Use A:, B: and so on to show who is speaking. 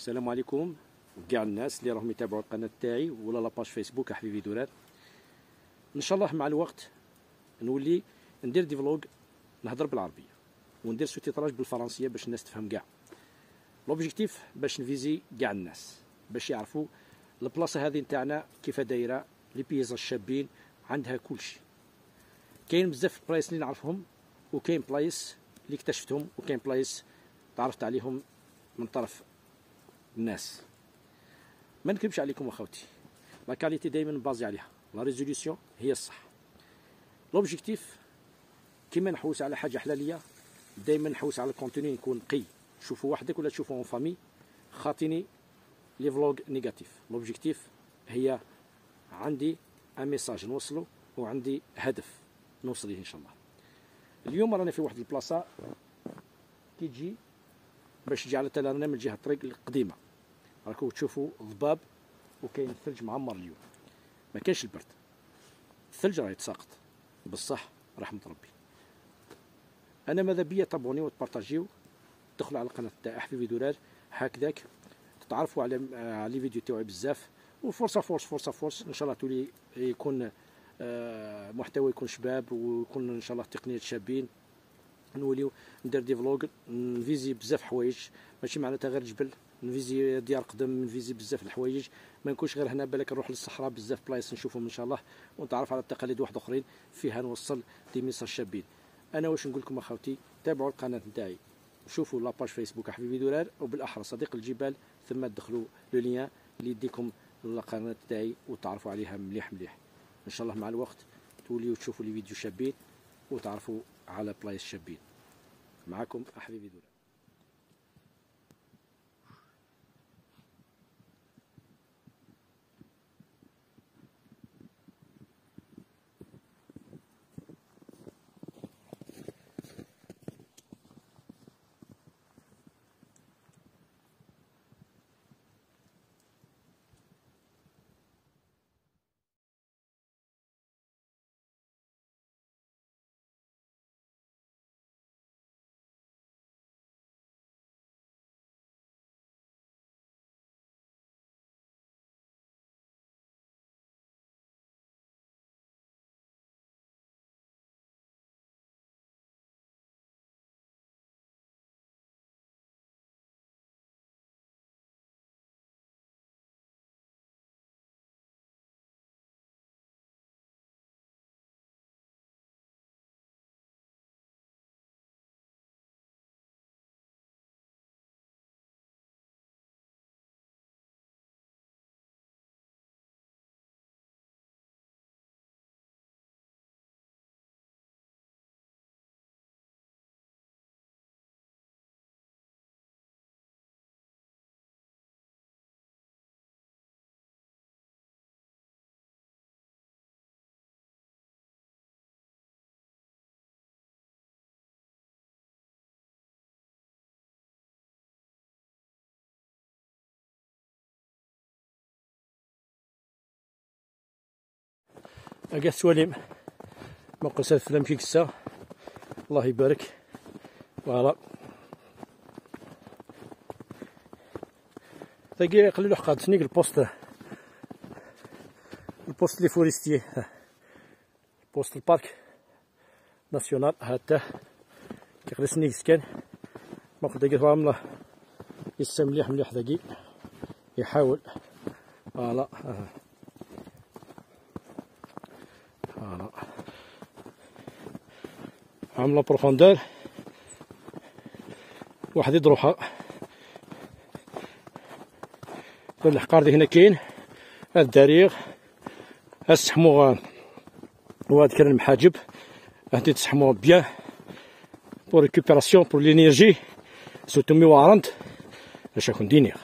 A: السلام عليكم كاع الناس اللي راهم يتابعوا القناه تاعي ولا لاباج فيسبوك احبيبي درار. ان شاء الله مع الوقت نولي ندير دي فلوق نهضر بالعربيه وندير سوتيطراج بالفرنسيه باش الناس تفهم كاع. لوبجيكتيف باش نفيزي كاع الناس باش يعرفوا البلاصه هذه نتاعنا كيف دايره، لي بيزا الشابين عندها كلشي. كاين بزاف بلايص اللي نعرفهم وكاين بلايص اللي اكتشفتهم وكاين بلايص تعرفت عليهم من طرف الناس. ما نكذبش عليكم اخوتي، لا كاليتي دائما بازي عليها، لا ريزوليسيون هي الصح. لوبجيكتيف كيما نحوس على حاجه حلاليه دائما نحوس على الكونتوني يكون نقي، تشوفوا وحدك ولا تشوفوا اون فامي. خاطيني لي فلوغ نيجاتيف. لوبجيكتيف هي عندي ان ميساج نوصله وعندي هدف نوصل ليه ان شاء الله. اليوم رانا في واحد البلاصه كي تجي باش تجي على رانا من جهه الطريق القديمه، راكو تشوفوا ضباب وكاين الثلج معمر اليوم، ما كاينش البرد، الثلج راه يتساقط بصح رحمه ربي. انا ماذا بيا تابوني وتبارطاجيو، تدخلوا على القناه تاع احبيبي درار هكذاك تتعرفوا على لي فيديو تاعي بزاف. وفرصه فورس ان شاء الله تولي يكون محتوى يكون شباب ويكون ان شاء الله تقنيات شابين. نوليو ندير دي فلوغ نفيزي بزاف حوايج، ماشي معناتها غير جبل، نفيزي ديار قدم، نفيزي بزاف الحوايج، ما نكونش غير هنا بالك نروح للصحراء بزاف بلايص نشوفهم ان شاء الله ونتعرف على التقاليد واحد اخرين فيها نوصل دي ميساج شابين. انا واش نقول لكم اخوتي، تابعوا القناه نتاعي، شوفوا لاباج فيسبوك احبيبي درار، وبالاحرى صديق الجبال، ثم تدخلوا لو ليان اللي يديكم للقناه تاعي وتعرفوا عليها مليح مليح. ان شاء الله مع الوقت توليو تشوفوا لي فيديو شابين وتعرفوا على بلايص شابين. معكم أحبيبي درار. أكا سواليم موقع سلام في كسا، الله يبارك. فوالا تاقي قليلو حقاد سنيك البوست لي فوريستيي، البوست البارك ناسيونال هاته كيخلصني كان باخد داكي فاملا يسا مليح مليح داكي يحاول فوالا فوالا عاملة بروفوندور واحد يضروها. هاد الحقار هنا كاين، هاد الدريغ، هاد السحموغ وهاد كان المحاجب، هادي تسحموه بيان بور ريكوبيراسيون بور لينيرجي سوتو مي وارنت اش راكم دينيغ.